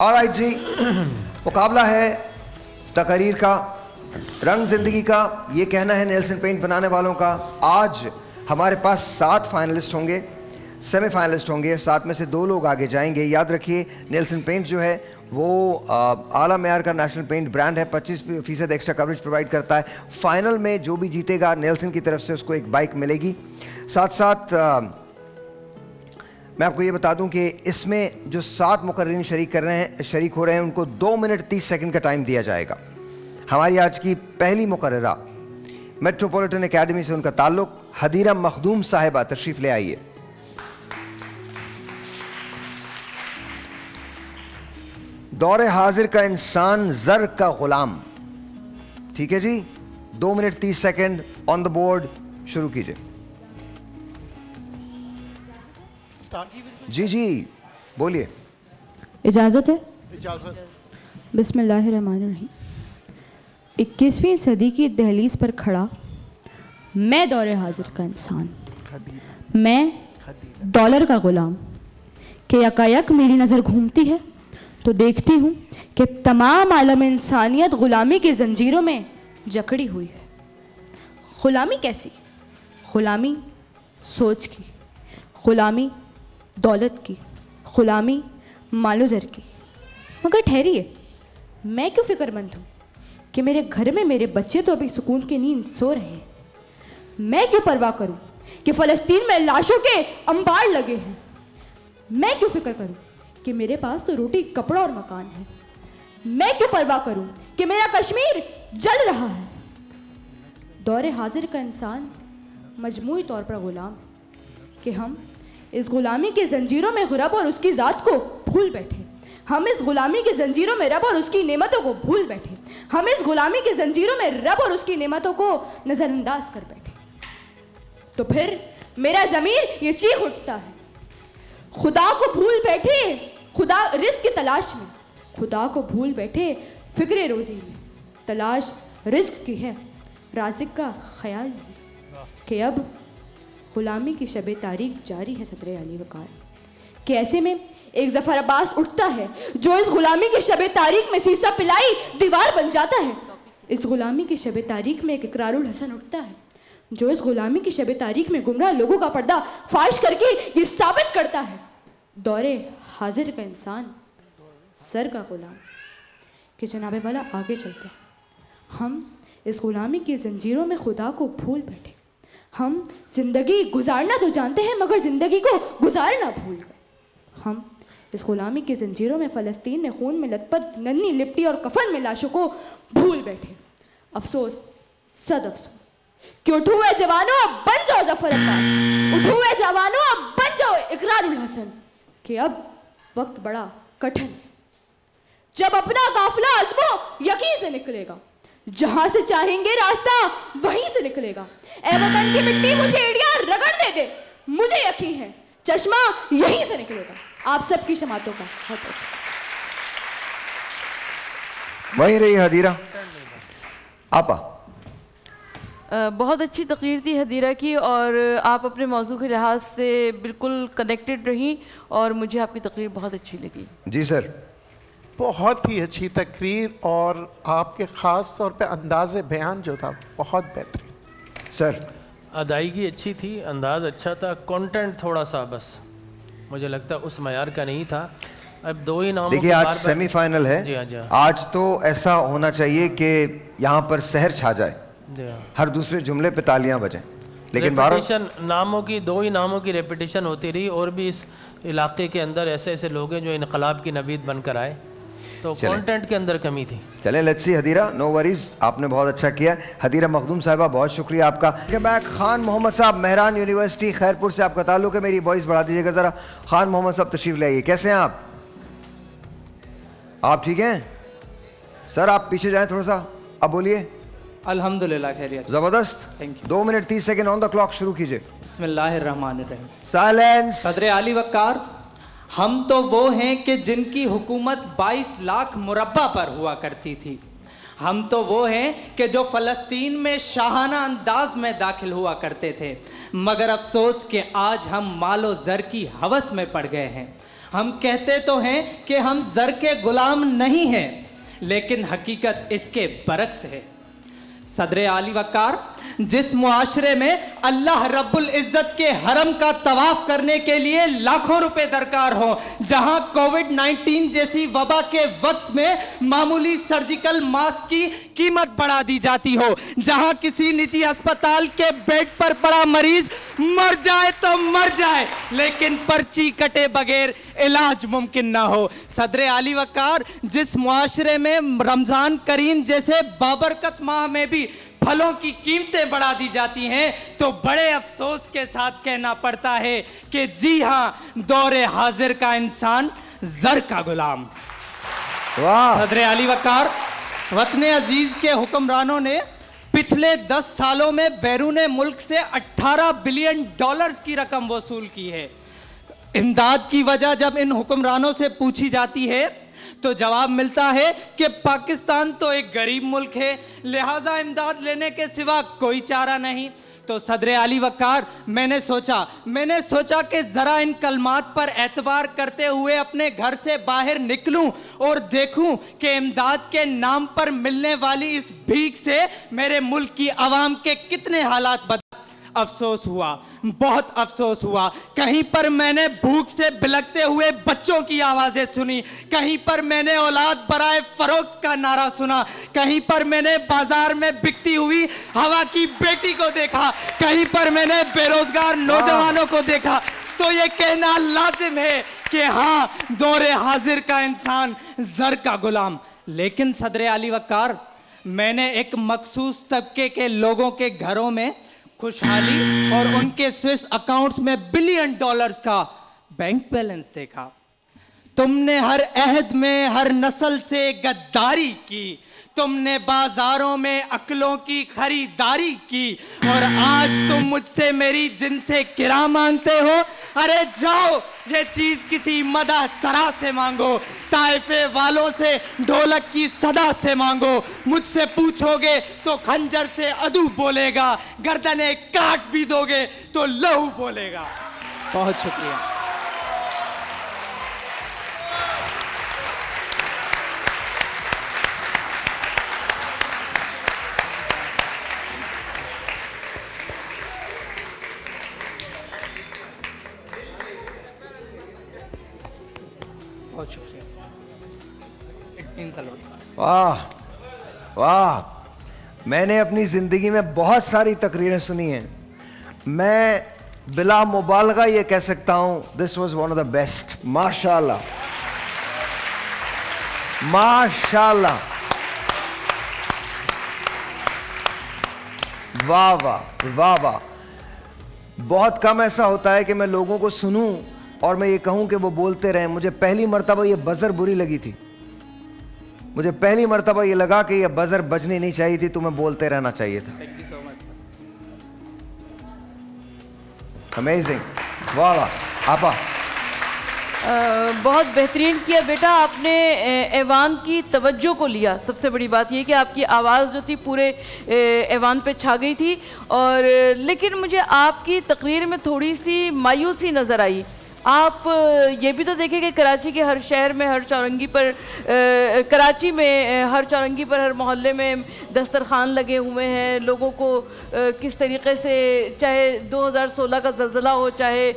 Alright जी, मुकाबला है तकरीर का, रंग जिंदगी का। ये कहना है नेल्सन पेंट बनाने वालों का। आज हमारे पास 7 फाइनलिस्ट होंगे, सेमीफाइनलिस्ट होंगे, 7 में से 2 लोग आगे जाएंगे। याद रखिए, नेल्सन पेंट जो है वो आला मेयार का नेशनल पेंट ब्रांड है, 25% एक्स्ट्रा कवरेज प्रोवाइड करता है। फाइनल में जो भी जीतेगा नेल्सन की तरफ से उसको एक बाइक मिलेगी। साथ साथ मैं आपको ये बता दूं कि इसमें जो 7 मुकर्रिरीन शरीक हो रहे हैं उनको 2 मिनट 30 सेकंड का टाइम दिया जाएगा। हमारी आज की पहली मुकर्रिरा मेट्रोपॉलिटन एकेडमी से उनका ताल्लुक, हदीरा मखदूम साहिबा, तशरीफ ले आइए। दौरे हाजिर का इंसान, जर का गुलाम। ठीक है जी, 2 minute 30 second on the board, शुरू कीजिए। जी जी बोलिए। इजाज़त है? इजाज़त। बिस्मिल्लाहिर्रहमानिर्रहीम। 21वीं सदी की दहलीज पर खड़ा मैं दौरे हाजिर का इंसान, मैं डॉलर का गुलाम, कि यकायक मेरी नज़र घूमती है तो देखती हूँ कि तमाम आलम इंसानियत ग़ुलामी की ज़ंजीरों में जकड़ी हुई है। ग़ुलामी कैसी? ग़ुलामी सोच की, ग़ुलामी दौलत की, ग़ुलामी मालो ज़र की। मगर ठहरिए, मैं क्यों फ़िक्रमंद हूँ कि मेरे घर में मेरे बच्चे तो अभी सुकून की नींद सो रहे हैं। मैं क्यों परवाह करूँ कि फ़लस्तीन में लाशों के अंबार लगे हैं। मैं क्यों फ़िक्र करूँ कि मेरे पास तो रोटी, कपड़ा और मकान है। मैं क्यों परवाह करूँ कि मेरा कश्मीर जल रहा है। दौरे हाजिर का इंसान मजमूई तौर पर ग़ुलाम है कि हम इस ग़ुलामी की ज़ंजीरों में रब और उसकी ज़ात को भूल बैठे। हम इस ग़ुलामी की ज़ंजीरों में रब और उसकी नेमतों को भूल बैठे। हम इस ग़ुलामी की ज़ंजीरों में रब और उसकी नेमतों को नज़रअंदाज कर बैठे। तो फिर मेरा ज़मीर ये चीख उठता है, खुदा को भूल बैठे, खुदा रिज़्क़ की तलाश में, खुदा को भूल बैठे फ़िक्र रोज़ी में। तलाश रिज़्क़ की है, राज़िक़ का ख्याल नहीं। कि अब ग़ुलामी की शब तारीख जारी है सदरे अली वक़ार। कि ऐसे में एक ज़फ़र अब्बास उठता है जो इस ग़ुलामी की शब तारीख में सीसा पिलाई दीवार बन जाता है। इस ग़ुलामी की शब तारीख में एक इकरारुल हसन उठता है जो इस ग़ुलामी की शब तारीख में गुमराह लोगों का पर्दा फाश करके ये साबित करता है, दौरे हाजिर का इंसान सर का ग़ुलाम। कि जनाबे वाला आगे चलते हैं। हम इस ग़ुलामी की ज़ंजीरों में खुदा को भूल बैठे। हम ज़िंदगी गुजारना तो जानते हैं मगर ज़िंदगी को गुजारना भूल गए। हम इस ग़ुलामी की ज़ंजीरों में फ़लस्तीन में खून में लथपथ नन्ही लिपटी और कफन में लाशों को भूल बैठे। अफसोस, सद अफसोस कि उठो हुए जवानों अब बन जाओ ज़फ़र अब्बास, उठो हुए जवानों अब बन जाओ इकरारुल हसन। कि अब वक्त बड़ा कठिन है जब अपना काफ़िला अज़्मो यकीन से निकलेगा। जहाँ से चाहेंगे रास्ता वहीं से निकलेगा। ए वतन की मिट्टी मुझे एड़ियाँ रगड़ दे दे, मुझे यकीन है चश्मा यहीं से निकलेगा। आप सबकी शमातों का बहुत वहीं रही हदीरा आपा। बहुत अच्छी तकरीर थी हदीरा की, और आप अपने मौजू के लिहाज से बिल्कुल कनेक्टेड रही और मुझे आपकी तकरीर बहुत अच्छी लगी। जी सर, बहुत ही अच्छी तकरीर और आपके ख़ास तौर पे अंदाज़े बयान जो था बहुत बेहतरीन। सर अदायगी अच्छी थी, अंदाज़ अच्छा था, कंटेंट थोड़ा सा बस मुझे लगता है उस मयार का नहीं था। अब 2 ही नाम। देखिए, आज सेमीफाइनल है। जी हाँ, जी हाँ। आज तो ऐसा होना चाहिए कि यहाँ पर सहर छा जाए, जी हाँ। हर दूसरे जुमले पे तालियां बजें। लेकिन भारत रेपिटेशन नामों की, 2 ही नामों की रेपिटेशन होती रही, और भी इस इलाके के अंदर ऐसे ऐसे लोग हैं जो इनकलाब की नबीद बनकर आए, तो कंटेंट के अंदर कमी थी। चलें, लेट्स सी हदीरा, नो वरीज, आपने बहुत अच्छा किया। हदीरा मखदूम साहिबा, बहुत शुक्रिया आपका। बैक खान मोहम्मद साहब, मेहरान यूनिवर्सिटी खैरपुर से आपका ताल्लुक है। मेरी वॉइस बढ़ा दीजिएगा ज़रा। खान मोहम्मद साहब तशरीफ ले आइए। कैसे हैं आप? आप ठीक हैं सर? आप पीछे जाएं थोड़ा सा, अब बोलिए। अल्हम्दुलिल्लाह खैरियत। ज़बरदस्त। Thank you. 2 minute 30 second on the clock, शुरू कीजिए। बिस्मिल्लाहिर्रहमानिर्रहीम। साइलेंस। सदर आली वक़ार, हम तो वो हैं कि जिनकी हुकूमत 22 लाख मुरब्बा पर हुआ करती थी। हम तो वो हैं कि जो फ़लस्तीन में शाहाना अंदाज में दाखिल हुआ करते थे, मगर अफसोस कि आज हम मालो ज़र की हवस में पड़ गए हैं। हम कहते तो हैं कि हम ज़र के गुलाम नहीं हैं, लेकिन हकीकत इसके बरक्स है। सदर आली वकार, जिस मुआशरे में अल्लाह रब्बुल इज्जत के हरम का तवाफ करने के लिए लाखों रुपए दरकार हो, जहां कोविड-19 जैसी वबा के वक्त में मामूली सर्जिकल मास्क की कीमत बढ़ा दी जाती हो, जहां किसी निजी अस्पताल के बेड पर पड़ा मरीज मर जाए तो मर जाए, लेकिन पर्ची कटे बगैर इलाज मुमकिन ना हो। सदर आली वकार, जिस मुआशरे में रमजान करीम जैसे बाबरकत माह में भी फलों की कीमतें बढ़ा दी जाती हैं, तो बड़े अफसोस के साथ कहना पड़ता है कि जी हां, दौरे हाजिर का इंसान ज़र का गुलाम। वाह, सदर आली वकार, वतन अजीज के हुक्मरानों ने पिछले 10 सालों में बैरून मुल्क से 18 बिलियन डॉलर्स की रकम वसूल की है। इमदाद की वजह जब इन हुक्मरानों से पूछी जाती है तो जवाब मिलता है कि पाकिस्तान तो एक गरीब मुल्क है, लिहाजा इमदाद लेने के सिवा कोई चारा नहीं। तो सदर आली वकार, मैंने सोचा कि जरा इन कलमात पर एतबार करते हुए अपने घर से बाहर निकलूं और देखूं कि इमदाद के नाम पर मिलने वाली इस भीख से मेरे मुल्क की आवाम के कितने हालात बदल। अफसोस हुआ, बहुत अफसोस हुआ। कहीं पर मैंने भूख से बिलखते हुए बच्चों की आवाजें सुनी, कहीं पर मैंने औलाद बराए फरोख्त का नारा सुना, कहीं पर मैंने बाजार में बिकती हुई हवा की बेटी को देखा, कहीं पर मैंने बेरोजगार नौजवानों को देखा। तो ये कहना लाजिम है कि हाँ, दौरे हाजिर का इंसान ज़र का गुलाम। लेकिन सदर आली वकार, मैंने एक मखसूस तबके के लोगों के घरों में खुशहाली और उनके स्विस अकाउंट्स में बिलियन डॉलर्स का बैंक बैलेंस देखा। तुमने हर अहद में हर नस्ल से गद्दारी की, तुमने बाजारों में अक्लों की खरीदारी की, और आज तुम मुझसे मेरी जिनसे किरा मांगते हो। अरे जाओ, ये चीज किसी मदा सरा से मांगो, ताइफे वालों से ढोलक की सदा से मांगो। मुझसे पूछोगे तो खंजर से अदू बोलेगा, गर्दने काट भी दोगे तो लहू बोलेगा। बहुत शुक्रिया। बहुत शुक्रिया। वाह वाह, मैंने अपनी जिंदगी में बहुत सारी तकरीरें सुनी हैं। मैं बिला मुबालगा ये कह सकता हूं, this was one of the best. माशाल्लाह माशाल्लाह, वाह वाह वाह वाह। बहुत कम ऐसा होता है कि मैं लोगों को सुनूं और मैं ये कहूं कि वो बोलते रहें। मुझे पहली मर्तबा ये बजर बुरी लगी थी, मुझे पहली मर्तबा ये लगा कि ये बजर बजनी नहीं चाहिए थी, तुम्हें बोलते रहना चाहिए था। अमेजिंग, वाह वाह। आपा, बहुत बेहतरीन किया बेटा आपने, ऐवान की तवज्जो को लिया। सबसे बड़ी बात ये कि आपकी आवाज़ जो थी पूरे ऐवान पे छा गई थी। और लेकिन मुझे आपकी तकरीर में थोड़ी सी मायूसी नज़र आई। आप ये भी तो देखें कि कराची के हर शहर में, हर चौरंगी पर, कराची में हर चौरंगी पर, हर मोहल्ले में दस्तरखान लगे हुए हैं। लोगों को किस तरीके से, चाहे 2016 का ज़लज़ला हो, चाहे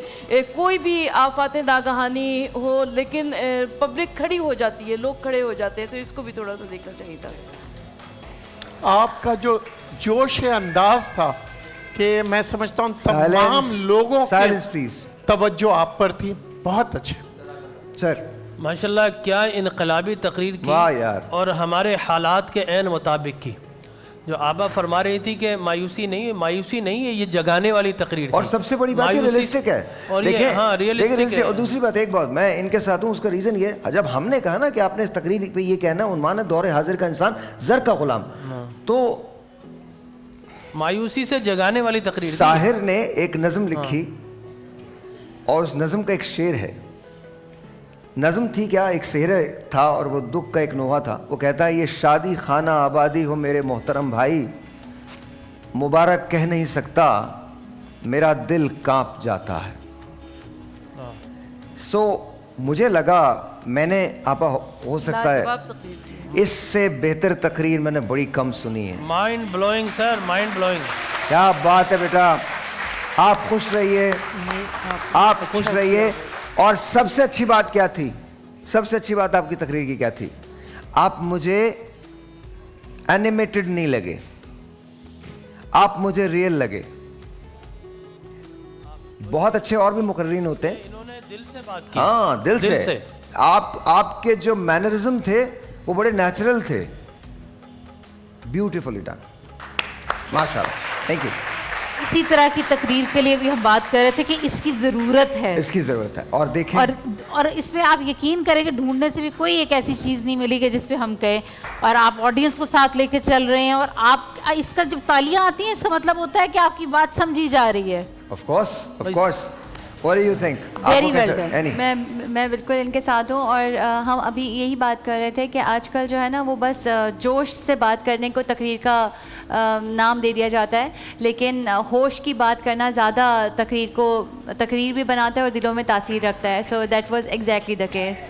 कोई भी आफात नागहानी हो, लेकिन पब्लिक खड़ी हो जाती है, लोग खड़े हो जाते हैं। तो इसको भी थोड़ा सा देखना चाहिए था। आपका जो जोश अंदाज था कि मैं समझता हूँ तमाम लोगों की तवज्जो आप पर थी। बहुत अच्छे सर, माशाल्लाह, क्या इनकलाबी तकरीर की। वाह यार। और हमारे हालात के ऐन मुताबिक की। जो आबा फरमा रही थी कि मायूसी नहीं है, ये जगाने वाली तकरीर थी। और सबसे बड़ी बात ये रियलिस्टिक है। और देखें, हाँ, रियलिस्टिक है। और दूसरी बात, एक बात मैं इनके साथ हूँ, उसका रीज़न ये, जब हमने कहा ना कि आपने इस तकरीर पे ये कहना, उन्मान है दौरे हाजिर का इंसान ज़र का गुलाम, तो मायूसी से जगाने वाली तकरीर। साहिर ने एक नज़म लिखी और उस नज़म का एक शेर है। नज़म थी क्या, एक शेर था और वो दुख का एक नोहा था। वो कहता है, ये शादी खाना आबादी हो मेरे मोहतरम भाई, मुबारक कह नहीं सकता मेरा दिल कांप जाता है। सो मुझे लगा मैंने आपा हो सकता है लाजवाब तकरीर थी। इससे बेहतर तकरीर मैंने बड़ी कम सुनी है। Mind blowing sir, mind blowing. क्या बात है बेटा, आप खुश रहिए, आप खुश रहिए। और सबसे अच्छी बात क्या थी, सबसे अच्छी बात आपकी तकरीर की क्या थी, आप मुझे एनिमेटेड नहीं लगे, आप मुझे रियल लगे। बहुत अच्छे और भी मुकर्रीन होते हैं, इन्होंने दिल से बात की। हाँ दिल से। आपके जो मैनरिज्म थे वो बड़े नेचुरल थे। ब्यूटीफुली डन, माशाल्लाह, थैंक यू। इसी तरह की तकरीर के लिए भी हम बात कर रहे थे कि इसकी ज़रूरत है, इसकी ज़रूरत है। और देखें, और इसमें आप यकीन करेंगे ढूंढने से भी कोई एक ऐसी चीज़ नहीं मिली कि जिस पे हम कहें, और आप ऑडियंस को साथ लेके चल रहे हैं, और आप इसका जब तालियां आती हैं इसका मतलब होता है कि आपकी बात समझी जा रही है। Of course. What do you think? Very आपको well कैसे- done. Annie? मैं बिल्कुल इनके साथ हूँ। और हम अभी यही बात कर रहे थे कि आजकल जो है ना वो बस जोश से बात करने को तकरीर का नाम दे दिया जाता है, लेकिन होश की बात करना ज़्यादा तकरीर भी बनाता है और दिलों में तासीर रखता है। So that was exactly the case.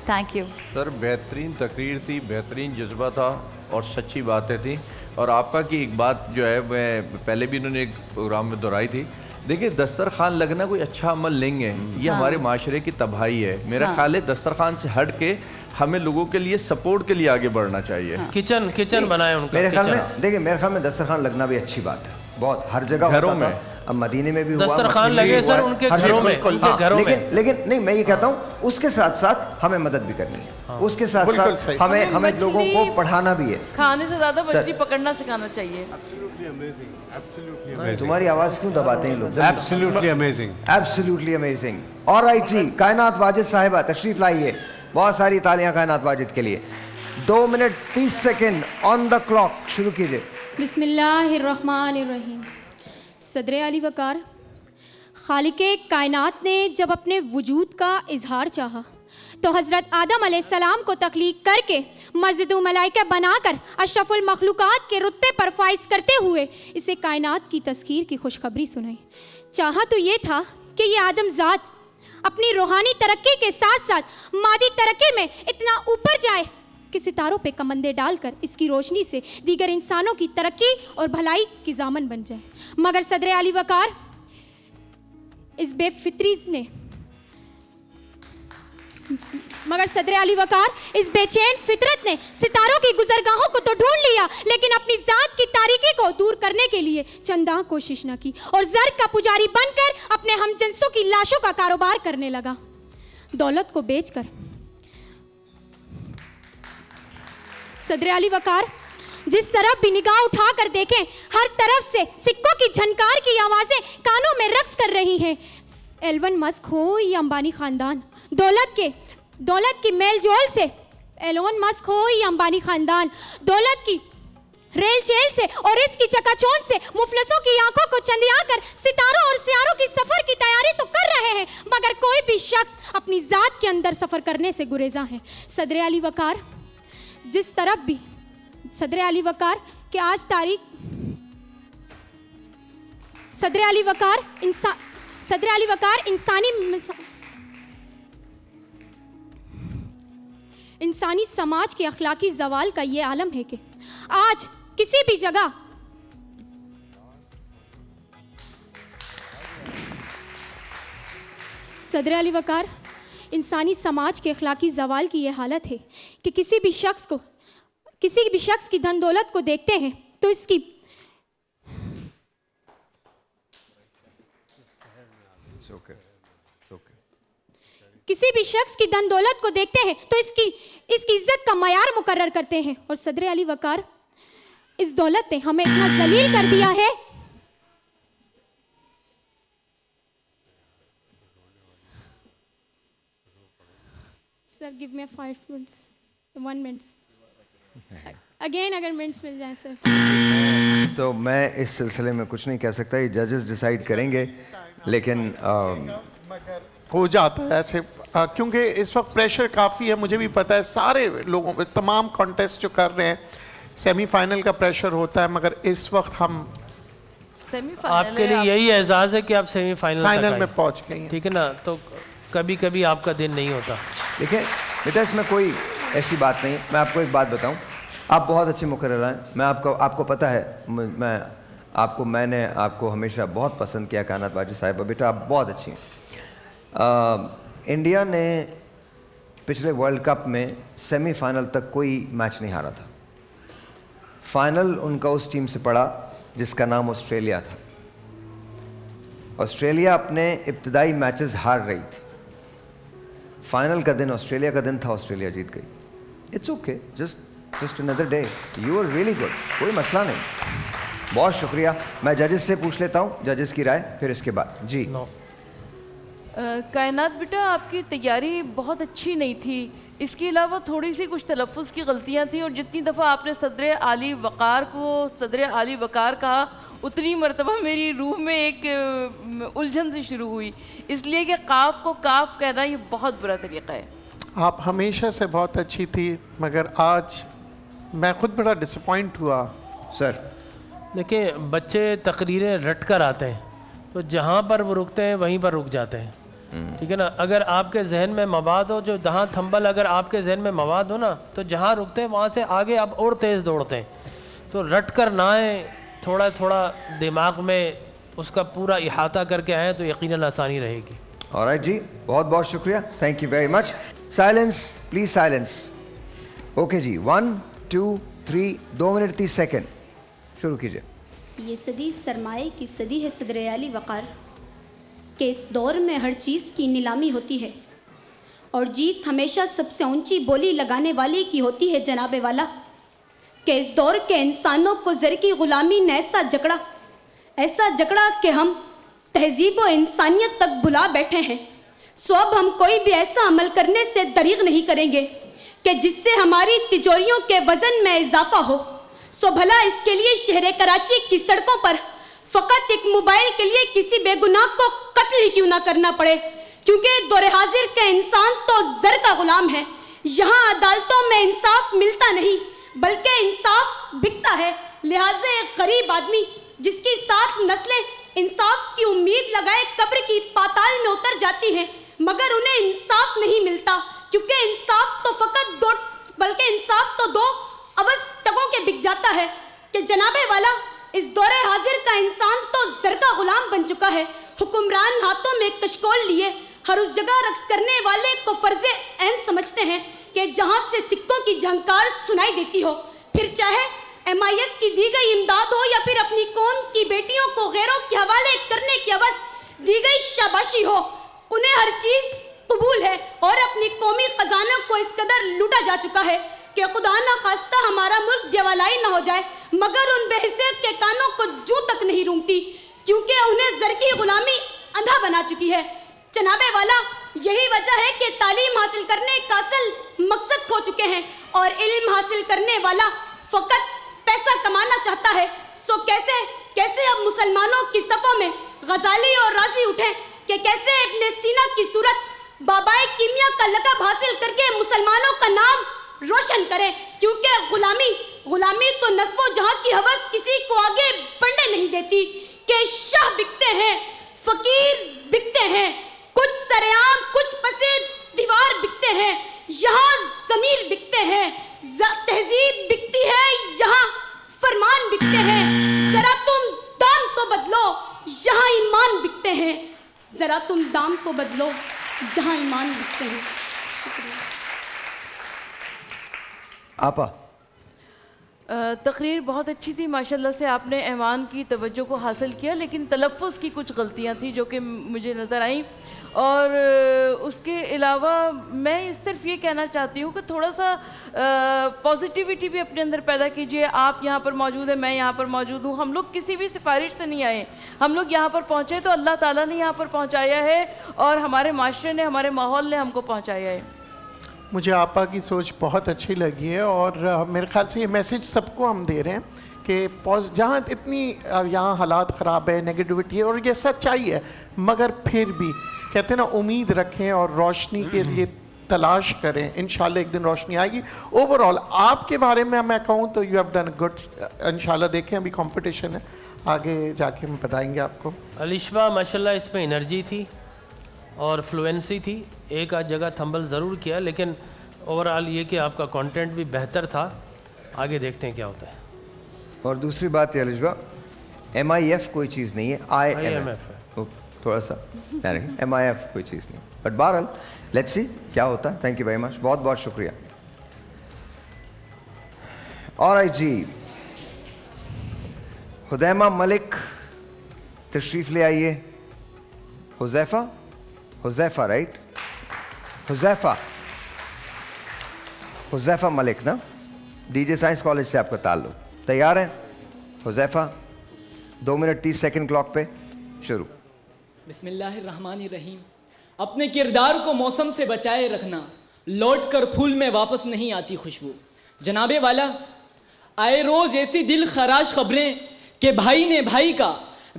Thank you sir. बेहतरीन तकरीर थी, बेहतरीन जज्बा था और सच्ची बातें थी। और आपका की एक बात जो है मैं पहले भी इन्होंने एक प्रोग्राम में दोहराई थी, देखिए दस्तरखान लगना कोई अच्छा अमल नहीं है, ये हमारे माशरे की तबाही है। मेरा ख्याल है दस्तरखान से हट के हमें लोगों के लिए सपोर्ट के लिए आगे बढ़ना चाहिए। किचन बनाए उनका। मेरे ख्याल में, देखिए मेरे ख्याल में दस्तरखान लगना भी अच्छी बात है, बहुत हर जगह घरों होता में। था। अब मदीने में भी हुआ, दस्तरखान मक्के में लगे भी हुआ सर है, उनके हर घरों में, जगह। उनके हाँ, घरों में। लेकिन नहीं, मैं ये कहता हूँ उसके साथ साथ हमें मदद भी करनी है, उसके साथ बिल्कुल साथ सही। हमें लोगों को मछली पढ़ाना भी है। खाने से ज्यादा मछली पकड़ना सिखाना चाहिए। तुम्हारी आवाज क्यों दबाते हैं लोग? Absolutely amazing. Absolutely amazing. Alright जी, कायनात वाजिद साहिबा तशरीफ लाइए। बहुत सारी तालियां कायनात वाजिद के लिए। 2 minute 30 second on the clock, शुरू कीजिए। बिस्मिल्लाहिर्रहमानिर्रहीम। सदर अली वकार, खालिके कायनात ने जब अपने वजूद का इजहार चाहा तो हज़रत आदम अलैहिस्सलाम को तख्लीक करके मस्जिद मलाइका बनाकर अशरफुल मखलूक़ात के रुतबे पर फाइज करते हुए इसे कायनात की तस्खीर की खुशखबरी सुनाई। चाहा तो ये था कि ये आदमजात अपनी रूहानी तरक्की के साथ साथ मादी तरक्की में इतना ऊपर जाए कि सितारों पे कमंदे डालकर इसकी रोशनी से दीगर इंसानों की तरक्की और भलाई की जामन बन जाए। मगर सदर अली वकार इस बेचैन फितरत ने सितारों की गुजरगाहों को तो ढूंढ लिया, लेकिन अपनी जात की तारीकी को दूर करने के लिए चंदा कोशिश न की और जर का पुजारी बनकर अपने हमजंसों की लाशों का कारोबार करने लगा। दौलत को बेचकर सदर अली वकार जिस तरफ भी निगाह उठाकर देखें, हर तरफ से सिक्कों की झनकार की आवाजें कानों में रक्स कर रही हैं। एलन मस्क हो या अंबानी खानदान, दौलत की मेलजोल से एलोन मस्क हो या अंबानी खानदान, दौलत की रेल चेल से और इसकी चकाचौंध से मुफलसों की आंखों को चंदियाकर सितारों और सियारों की सफर की तैयारी तो कर रहे हैं, मगर कोई भी शख्स अपनी जात के अंदर सफर करने से गुरेजा है। सदर अली वकार जिस तरफ भी सदर अली वकार के आज तारीख सदर अली वकार इंसानी समाज के अखलाकी जवाल का ये आलम है कि आज किसी भी जगह सदर अली वकार इंसानी समाज के अखलाकी जवाल की ये हालत है कि किसी भी शख्स की धन दौलत को देखते हैं तो इसकी किसी भी शख्स की धन दौलत को देखते हैं तो इसकी इज्जत का मयार मुकर्रर करते हैं। और सदर अली वकार इस दौलत ने हमें इतना जलील कर दिया है sir give me 5 minutes 1 minutes again अगर मिनट्स मिल जाए सर। तो मैं इस सिलसिले में कुछ नहीं कह सकता, ये जजेस डिसाइड करेंगे, लेकिन हो जाता है ऐसे क्योंकि इस वक्त प्रेशर काफ़ी है। मुझे भी पता है सारे लोगों पे, तमाम कॉन्टेस्ट जो कर रहे हैं, सेमीफाइनल का प्रेशर होता है, मगर इस वक्त हम आपके लिए यही एहसास है कि आप सेमीफाइनल फाइनल में पहुंच गए हैं। ठीक है ना, तो कभी कभी आपका दिन नहीं होता। देखिए बेटा, इसमें कोई ऐसी बात नहीं है। मैं आपको एक बात बताऊं, आप बहुत अच्छी मुकर्रर हैं। मैं आपको पता है, मैंने आपको हमेशा बहुत पसंद किया कायनात वाजी साहिबा। बेटा आप बहुत अच्छी हैं। इंडिया ने पिछले वर्ल्ड कप में सेमीफाइनल तक कोई मैच नहीं हारा था। फाइनल उनका उस टीम से पड़ा जिसका नाम ऑस्ट्रेलिया था। ऑस्ट्रेलिया अपने इब्तदाई मैचेस हार रही थी। फाइनल का दिन ऑस्ट्रेलिया का दिन था, ऑस्ट्रेलिया जीत गई। It's okay, just another day. You are really good, कोई मसला नहीं। बहुत शुक्रिया। मैं जजेस से पूछ लेता हूँ जजेस की राय, फिर इसके बाद जी। कायनात बेटा, आपकी तैयारी बहुत अच्छी नहीं थी। इसके अलावा थोड़ी सी कुछ तलफ़्फ़ुज़ की गलतियाँ थी, और जितनी दफ़ा आपने सदर आली वक़ार को सदर आली वक़ार कहा, उतनी मरतबा मेरी रूह में एक उलझन सी शुरू हुई, इसलिए कि काफ को काफ कहना ये बहुत बुरा तरीक़ा है। आप हमेशा से बहुत अच्छी थी, मगर आज मैं खुद बड़ा डिसअपॉइंट हुआ। सर देखिए, बच्चे तकरीरें रट कर आते हैं, तो जहाँ पर वो रुकते हैं वहीं पर रुक जाते हैं, ठीक है ना। अगर आपके जहन में मवाद हो, जो जहाँ थंबल अगर आपके जहन में मवाद हो ना, तो जहाँ रुकते हैं वहाँ से आगे आप और तेज़ दौड़ते हैं। तो रट कर ना आए, थोड़ा थोड़ा दिमाग में उसका पूरा इहाता करके आए तो यकीनन आसानी रहेगी। ऑलराइट जी, बहुत बहुत शुक्रिया, thank you very much. Silence please, silence. Okay जी, 1 2 3, 2 मिनट 30 सेकेंड, शुरू कीजिए। ये सदी सरमाए की सदी है सदर आली वक़ार के इस दौर में हर चीज़ की नीलामी होती है, और जीत हमेशा सबसे ऊंची बोली लगाने वाले की होती है जनाबे वाला। कि इस दौर के इंसानों को ज़र की ग़ुलामी ने ऐसा जकड़ा कि हम तहज़ीब व इंसानियत तक बुला बैठे हैं। सो अब हम कोई भी ऐसा अमल करने से दरीग़ नहीं करेंगे कि जिससे हमारी तिजोरियों के वज़न में इजाफा हो। सो भला इसके लिए शहर कराची की सड़कों पर फ़कत एक मोबाइल के लिए किसी बेगुनाह को कत्ल ही क्यों ना करना पड़े, क्योंकि दौर हाजिर का इंसान तो ज़र का ग़ुलाम है। यहाँ अदालतों में इंसाफ मिलता नहीं बल्कि इंसाफ बिकता है। लिहाजा एक गरीब आदमी जिसकी 7 नस्लें इंसाफ की उम्मीद लगाए कब्र की पाताल में उतर जाती हैं, मगर उन्हें इंसाफ नहीं मिलता, क्योंकि इंसाफ तो फ़कत 2 बल्कि इंसाफ तो 2 अवस टकों के बिक जाता है। कि जनाबे वाला, इस दौरे हाजिर का इंसान तो ज़र का ग़ुलाम बन चुका है। हुक्मरान हाथों में कशकोल लिए हर उस जगह रक्स करने वाले को फ़र्ज़े ऐन समझते हैं कि जहाँ से सिक्कों की झंकार सुनाई देती हो, फिर चाहे MIF की दी गई इमदाद हो या फिर अपनी कौम की बेटियों को गैरों के हवाले करने की अवस दी गई शाबाशी हो, उन्हें हर चीज़ कबूल है और अपनी कौमी खजानों को इस कदर लूटा जा चुका है कि खुदा ना खास्ता हमारा मुल्क दिवालाई ना हो जाए, मगर उन बेहैसियत के कानों को जू तक नहीं रूंगती, क्योंकि उन्हें ज़र की ग़ुलामी अंधा बना चुकी है। जनाबे वाला, यही वजह है कि तालीम हासिल करने का असल मकसद खो चुके हैं, और इल्म हासिल करने वाला फ़कत पैसा कमाना चाहता है। सो कैसे अब मुसलमानों की सफ़ों में गजाली और राजी उठें कि कैसे अपने सीना की सूरत बाबाए कीमिया का लक़ब हासिल करके मुसलमानों का नाम रोशन करें, क्योंकि गुलामी तो नस्बो जहां की हवस किसी को आगे बढ़ने नहीं देती। कि शाह बिकते हैं, फकीर बिकते हैं, कुछ सरेआम कुछ पसे दीवार बिकते हैं, यहाँ ज़मीर बिकते हैं, तहजीब बिकती है, यहाँ फरमान बिकते हैं। जरा तुम दाम तो बदलो, यहाँ ईमान बिकते हैं। जरा तुम दाम तो बदलो, जहाँ ईमान बिकते हैं। शुक्रिया। आपा, तकरीर बहुत अच्छी थी माशाल्लाह से, आपने ऐवान की तवज्जो को हासिल किया, लेकिन तलफ़्फ़ुज़ की कुछ गलतियाँ थी जो कि मुझे नज़र आईं। और उसके अलावा मैं सिर्फ ये कहना चाहती हूँ कि थोड़ा सा पॉजिटिविटी भी अपने अंदर पैदा कीजिए। आप यहाँ पर मौजूद हैं, मैं यहाँ पर मौजूद हूँ, हम लोग किसी भी सिफारिश से नहीं आए, हम लोग यहाँ पर पहुँचे तो अल्लाह ताला ने यहाँ पर पहुँचाया है, और हमारे माशरे ने, हमारे माहौल ने हमको पहुँचाया है। मुझे आपा की सोच बहुत अच्छी लगी है, और मेरे ख्याल से ये मैसेज सबको हम दे रहे हैं कि जहाँ इतनी यहाँ हालात ख़राब है, नेगेटिविटी है, और ये सच्चाई है, मगर फिर भी कहते हैं ना, उम्मीद रखें और रोशनी के लिए तलाश करें। इंशाल्लाह एक दिन रोशनी आएगी। ओवरऑल आपके बारे में मैं कहूँ तो यू हैव डन गुड। इंशाल्लाह देखें, अभी कंपटीशन है, आगे जाके हम बताएंगे आपको। अलिशवा माशाल्लाह इसमें एनर्जी थी, और फ्लुएंसी थी, एक आध जगह थंबल ज़रूर किया, लेकिन ओवरऑल ये कि आपका कंटेंट भी बेहतर था। आगे देखते हैं क्या होता है। और दूसरी बात ये अलिशबा, MIF कोई चीज़ नहीं है, IMF है। तो थोड़ा सा MIF कोई चीज़ नहीं, बट बहरहाल लेट्स सी क्या होता है। थैंक यू वेरी मच, बहुत बहुत शुक्रिया। ऑलराइट जी, हुदैमा मलिक तशरीफ़ ले आइए। हुज़ैफ़ा राइट, हुज़ैफ़ा मलिक ना, DJ साइंस कॉलेज से आपका ताल्लुक। तैयार हैं हुज़ैफ़ा? 2 मिनट 30 सेकंड क्लॉक पे शुरू। बिस्मिल्लाहिर्रहमानिर्रहीम। अपने किरदार को मौसम से बचाए रखना, लौट कर फूल में वापस नहीं आती खुशबू। जनाबे वाला, आए रोज़ ऐसी दिल खराश खबरें कि भाई ने भाई का,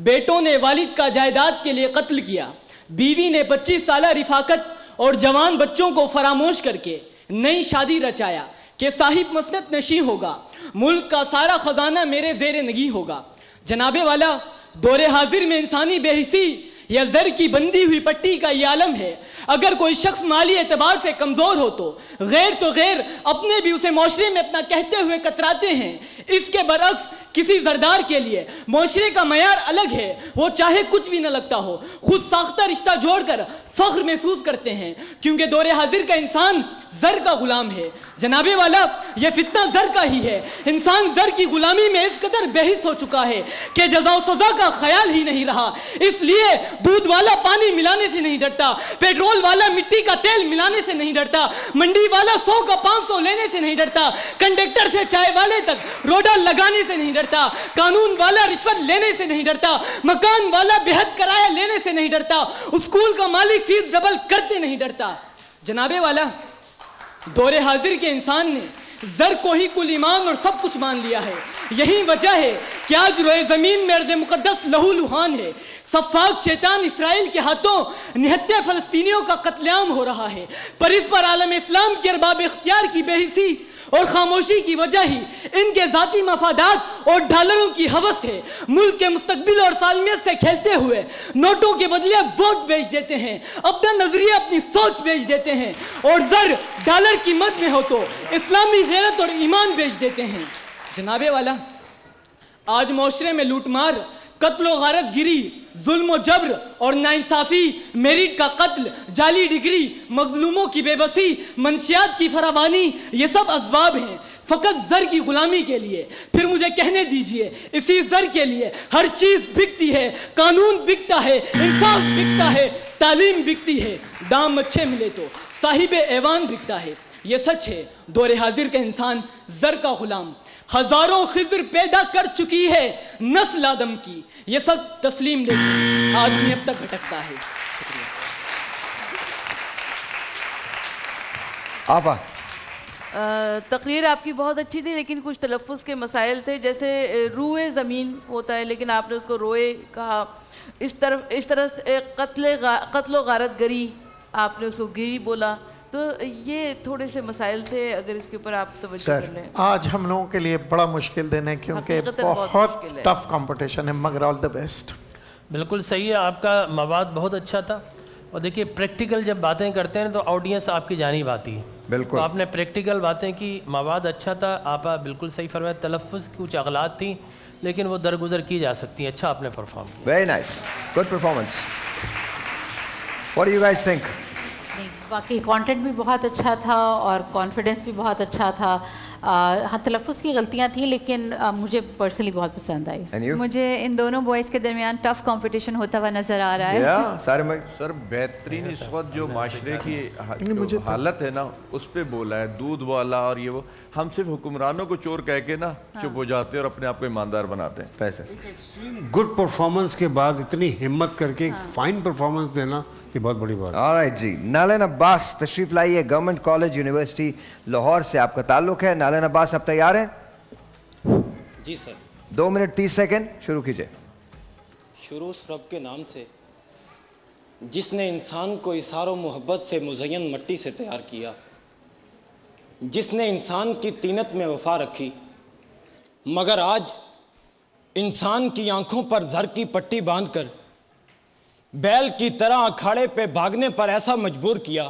बेटों ने वालिद का जायदाद के लिए कत्ल किया, बीवी ने 25 साल रिफाकत और जवान बच्चों को फरामोश करके नई शादी रचाया कि साहिब मसनत नशी होगा, मुल्क का सारा खजाना मेरे ज़ेरे नगी होगा। जनाबे वाला, दौरे हाजिर में इंसानी बेहिसी या जर की बंदी हुई पट्टी का ये आलम है। अगर कोई शख्स माली एतबार से कमज़ोर हो तो गैर अपने भी उसे माशरे में अपना कहते हुए कतराते हैं। इसके बरअक्स किसी जरदार के लिए माशरे का मयार अलग है, वो चाहे कुछ भी न लगता हो, खुद साख्ता रिश्ता जोड़कर फख्र महसूस करते हैं, क्योंकि दौरे हाजिर का इंसान जर का गुलाम है। जनाबे वाला, ये फितना जर का ही है। इंसान जर की गुलामी में इस कदर बेहिस हो चुका है कि जज़ा और सज़ा का ख्याल ही नहीं रहा। इसलिए दूध वाला पानी मिलाने से नहीं डरता, पेट्रोल वाला मिट्टी का तेल मिलाने से नहीं डरता, मंडी वाला 100 का 500 लेने से नहीं डरता, कंडक्टर से चाय वाले तक रोडा लगाने से नहीं डरता, कानून वाला रिश्वत लेने से नहीं डरता, मकान वाला बेहद किराया लेने से नहीं डरता, स्कूल का मालिक फीस डबल करते नहीं डरता। जनाबे वाला, दौरे हाजिर के इंसान ने जर को ही कुल ईमान और सब कुछ मान लिया है। यही वजह है कि आज रोए ज़मीन में अर्ज़ मुक़द्दस लहू लुहान है। सफ़ाक शैतान इसराइल के हाथों निहत्ते फ़लस्तीनियों का कत्लेआम हो रहा है। पर इस पर आलम इस्लाम के अरबाब इख्तियार की बेहिसी और खामोशी की वजह ही इनके ज़ाती मफादात और डॉलरों की हवस है। मुल्क के मुस्तकबिल और सालमियत से खेलते हुए नोटों के बदले वोट बेच देते हैं, अपना नजरिया अपनी सोच बेच देते हैं, और जर डॉलर की मद में हो तो इस्लामी गैरत और ईमान बेच देते हैं। जनाबे वाला, आज माशरे में लूटमार, कत्ल व गारत गिरी, जुल्म व जबर और नाइंसाफ़ी, मेरिट का कत्ल, जाली डिग्री, मजलूमों की बेबसी, मंशियात की फरावानी, ये सब असबाब हैं फ़कत ज़र की ग़ुलामी के लिए। फिर मुझे कहने दीजिए, इसी ज़र के लिए हर चीज़ बिकती है, कानून बिकता है, इंसाफ बिकता है, तालीम बिकती है, दाम अच्छे मिले तो साहिब ऐवान बिकता है। ये सच है, दौरे हाजिर का इंसान ज़र का ग़ुलाम हज़ारों खिज़र पैदा कर चुकी है नस्ल आदम की, ये सब तस्लीम लेकर आदमी अब तक भटकता है। आपा तकरीर आपकी बहुत अच्छी थी, लेकिन कुछ तलफ़्फ़ुज़ के मसाइल थे, जैसे रूए ज़मीन होता है लेकिन आपने उसको रोए कहा। इस तरह से कत्ल गारत गरी, आपने उसको गिरी बोला। तो ये थोड़े से मसाइल थे, अगर इसके ऊपर आप तवज्जो कर लें। आज हम लोगों के लिए बड़ा मुश्किल दिन है, क्योंकि बहुत टफ कंपटीशन है, मगर ऑल द बेस्ट। बिल्कुल सही है, आपका मवाद बहुत अच्छा था। और देखिए, प्रैक्टिकल जब बातें करते हैं तो ऑडियंस आपकी जानिब आती है। बिल्कुल, तो आपने प्रैक्टिकल बातें की, मवाद अच्छा था, आप बिल्कुल सही फरमाया। तलफ़्फ़ुज़ की कुछ अगलात थी लेकिन वो दरगुजर की जा सकती हैं। अच्छा आपने परफॉर्म किया। Very nice, good performance. What do you guys think? बाकी कंटेंट भी बहुत अच्छा था और कॉन्फिडेंस भी बहुत अच्छा था। हाँ, तलफ़्फ़ुज़ की गलतियाँ थी, लेकिन मुझे पर्सनली बहुत पसंद आई। मुझे इन दोनों बॉयज़ के दरमियान टफ कंपटीशन होता हुआ नज़र आ रहा है। सर बेहतरीन इस वक्त जो माशरे की हालत है ना, उस पर बोला है, दूध वाला और ये वो। हम सिर्फ हुक्मरानों को चोर कह के ना चुप हो जाते हैं और अपने आप को ईमानदार बनाते हैं। पैसे गुड परफॉर्मेंस के बाद इतनी हिम्मत करके एक फाइन परफॉर्मेंस देना, ये बहुत बड़ी बात है। ऑलराइट जी, नालन अब्बास तशरीफ लाइए, गवर्नमेंट कॉलेज यूनिवर्सिटी लाहौर से आपका ताल्लुक है। नालन अब्बास, आप तैयार हैं? जी सर। 2 मिनट 30 सेकंड शुरू कीजिए। शुरू उस रब के नाम से जिसने इंसान को इशारों मोहब्बत से मुज़य्यन मट्टी से तैयार किया, जिसने इंसान की तीनत में वफा रखी, मगर आज इंसान की आंखों पर जर की पट्टी बांधकर बैल की तरह अखाड़े पे भागने पर ऐसा मजबूर किया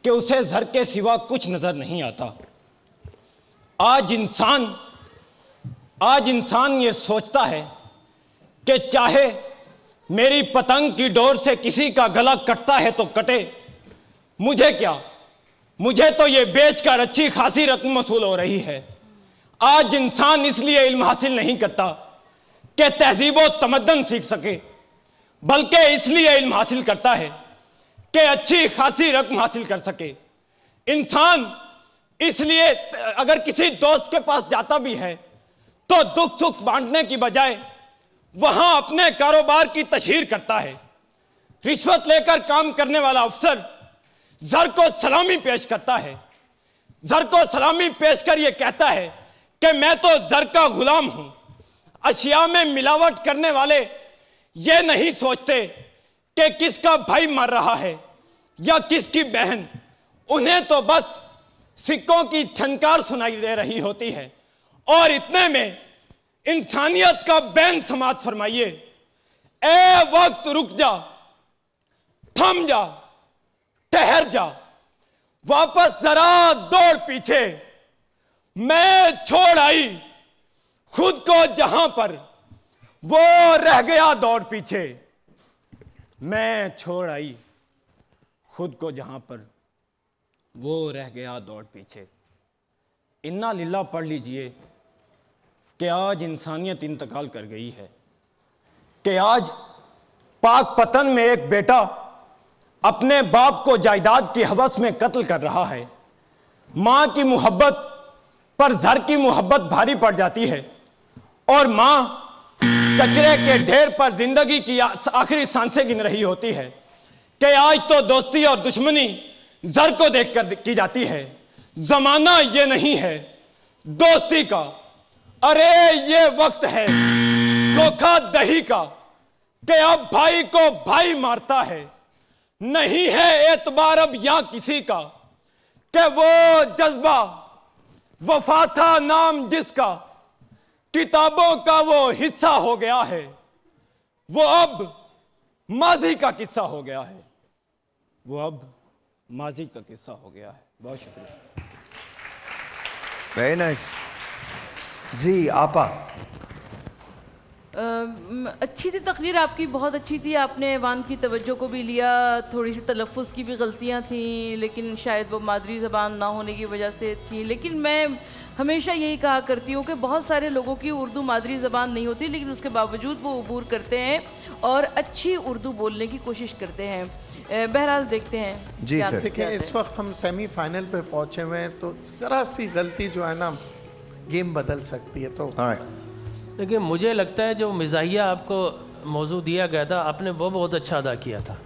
कि उसे जर के सिवा कुछ नजर नहीं आता। आज इंसान ये सोचता है कि चाहे मेरी पतंग की डोर से किसी का गला कटता है तो कटे, मुझे क्या, मुझे तो ये बेचकर अच्छी खासी रकम वसूल हो रही है। आज इंसान इसलिए इल्म हासिल नहीं करता कि तहजीब व तमद्दन सीख सके, बल्कि इसलिए इल्म हासिल करता है कि अच्छी खासी रकम हासिल कर सके। इंसान इसलिए अगर किसी दोस्त के पास जाता भी है तो दुख सुख बांटने की बजाय वहां अपने कारोबार की तशहीर करता है। रिश्वत लेकर काम करने वाला अफसर जर को सलामी पेश करता है, जर को सलामी पेश कर यह कहता है कि मैं तो जर का गुलाम हूं। अशिया में मिलावट करने वाले ये नहीं सोचते कि किसका भाई मर रहा है या किसकी बहन, उन्हें तो बस सिक्कों की छनकार सुनाई दे रही होती है। और इतने में इंसानियत का बैन समात फरमाइए। ए वक्त रुक जा, थम जा, ठहर जा, वापस जरा दौड़ पीछे। मैं छोड़ आई खुद को जहां पर, वो रह गया दौड़ पीछे। मैं छोड़ आई खुद को जहां पर, वो रह गया दौड़ पीछे। इन्ना लिल्ला पढ़ लीजिए कि आज इंसानियत इंतकाल कर गई है, कि आज पाक पतन में एक बेटा अपने बाप को जायदाद की हवस में कत्ल कर रहा है। मां की मोहब्बत पर जर की मोहब्बत भारी पड़ जाती है और मां कचरे के ढेर पर जिंदगी की आखिरी सांसें गिन रही होती है कि आज तो दोस्ती और दुश्मनी जर को देखकर की जाती है। जमाना ये नहीं है दोस्ती का, अरे ये वक्त है धोखा दही का कि अब भाई को भाई मारता है। नहीं है एतबार अब यहां किसी का कि वो जज्बा वफा था नाम जिसका, किताबों का वो हिस्सा हो गया है, वो अब माजी का किस्सा हो गया है, वो अब माजी का किस्सा हो गया है। बहुत शुक्रिया। वेरी नाइस जी। आपा अच्छी थी तकरीर आपकी, बहुत अच्छी थी। आपने ऐवान की तवज्जो को भी लिया, थोड़ी सी तलफ़्फ़ुज़ की भी गलतियाँ थी, लेकिन शायद वो मादरी ज़बान ना होने की वजह से थी। लेकिन मैं हमेशा यही कहा करती हूँ कि बहुत सारे लोगों की उर्दू मादरी ज़बान नहीं होती, लेकिन उसके बावजूद वो अबूर करते हैं और अच्छी उर्दू बोलने की कोशिश करते हैं। बहरहाल देखते हैं जी सर। देखिए इस वक्त हम सेमीफाइनल पे पहुँचे हुए हैं, तो ज़रा सी गलती जो है ना गेम बदल सकती है। तो देखिए मुझे लगता है जो मिज़ाहिया आपको मौजू दिया गया था, आपने वो बहुत अच्छा अदा किया था।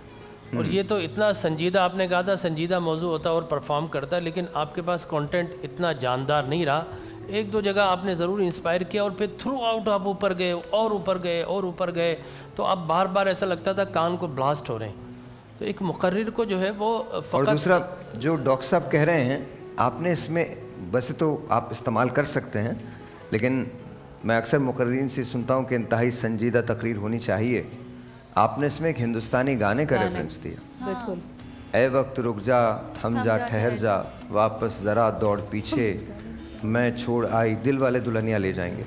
और ये तो इतना संजीदा, आपने कहा था संजीदा मौजू होता और परफॉर्म करता, लेकिन आपके पास कंटेंट इतना जानदार नहीं रहा। एक दो जगह आपने ज़रूर इंस्पायर किया और फिर थ्रू आउट आप ऊपर गए और ऊपर गए और ऊपर गए, तो अब बार बार ऐसा लगता था कान को ब्लास्ट हो रहे हैं। तो एक मुकर्रिर को जो है वो और दूसरा जो डॉक्टर साहब कह रहे हैं, आपने इसमें वैसे तो आप इस्तेमाल कर सकते हैं, लेकिन मैं अक्सर मुकर्रीन से सुनता हूँ कि इंतहाई संजीदा तकरीर होनी चाहिए। आपने इसमें एक हिंदुस्तानी गाने का रेफरेंस दिया। बिल्कुल। ए वक्त रुक जा, थम जा, ठहर जा, वापस ज़रा दौड़ पीछे, मैं छोड़ आई, दिल वाले दुल्हनिया ले जाएंगे।